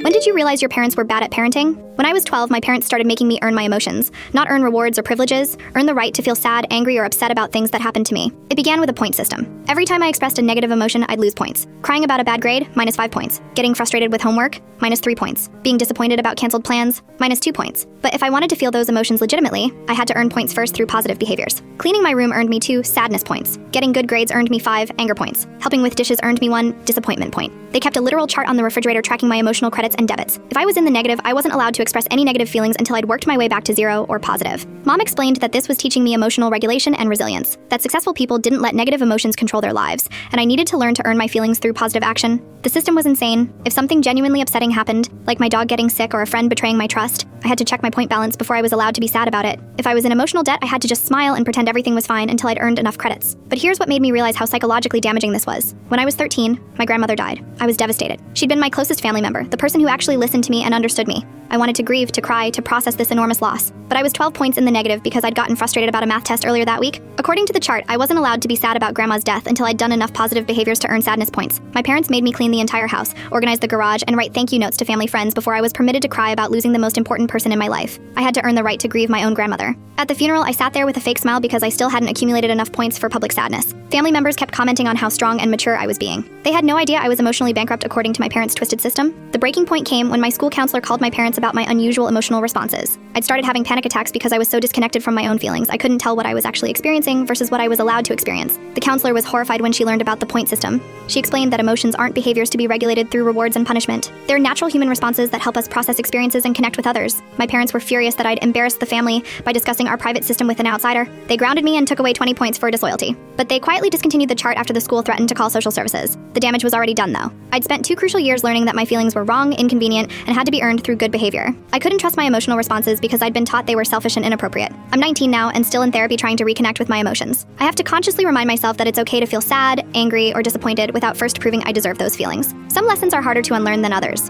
When did you realize your parents were bad at parenting? When I was 12, my parents started making me earn my emotions, not earn rewards or privileges, earn the right to feel sad, angry, or upset about things that happened to me. It began with a point system. Every time I expressed a negative emotion, I'd lose points. Crying about a bad grade, -5 points. Getting frustrated with homework, -3 points. Being disappointed about canceled plans, -2 points. But if I wanted to feel those emotions legitimately, I had to earn points first through positive behaviors. Cleaning my room earned me 2 sadness points. Getting good grades earned me 5 anger points. Helping with dishes earned me 1 disappointment point. They kept a literal chart on the refrigerator tracking my emotional credits and debits. If I was in the negative, I wasn't allowed to express any negative feelings until I'd worked my way back to 0 or positive. Mom explained that this was teaching me emotional regulation and resilience, that successful people didn't let negative emotions control their lives, and I needed to learn to earn my feelings through positive action. The system was insane. If something genuinely upsetting happened, like my dog getting sick or a friend betraying my trust, I had to check my point balance before I was allowed to be sad about it. If I was in emotional debt, I had to just smile and pretend everything was fine until I'd earned enough credits. But here's what made me realize how psychologically damaging this was. When I was 13, my grandmother died. I was devastated. She'd been my closest family member, the person who actually listened to me and understood me. I wanted to grieve, to cry, to process this enormous loss. But I was 12 points in the negative because I'd gotten frustrated about a math test earlier that week. According to the chart, I wasn't allowed to be sad about grandma's death until I'd done enough positive behaviors to earn sadness points. My parents made me clean the entire house, organize the garage, and write thank you notes to family friends before I was permitted to cry about losing the most important person in my life. I had to earn the right to grieve my own grandmother. At the funeral, I sat there with a fake smile because I still hadn't accumulated enough points for public sadness. Family members kept commenting on how strong and mature I was being. They had no idea I was emotionally bankrupt according to my parents' twisted system. The breaking point came when my school counselor called my parents about my unusual emotional responses. I'd started having panic attacks because I was so disconnected from my own feelings. I couldn't tell what I was actually experiencing versus what I was allowed to experience. The counselor was horrified when she learned about the point system. She explained that emotions aren't behaviors to be regulated through rewards and punishment. They're natural human responses that help us process experiences and connect with others. My parents were furious that I'd embarrassed the family by discussing our private system with an outsider. They grounded me and took away 20 points for disloyalty. But they quietly discontinued the chart after the school threatened to call social services. The damage was already done, though. I'd spent 2 crucial years learning that my feelings were wrong, inconvenient, and had to be earned through good behavior. I couldn't trust my emotional responses because I'd been taught they were selfish and inappropriate. I'm 19 now and still in therapy trying to reconnect with my emotions. I have to consciously remind myself that it's okay to feel sad, angry, or disappointed without first proving I deserve those feelings. Some lessons are harder to unlearn than others.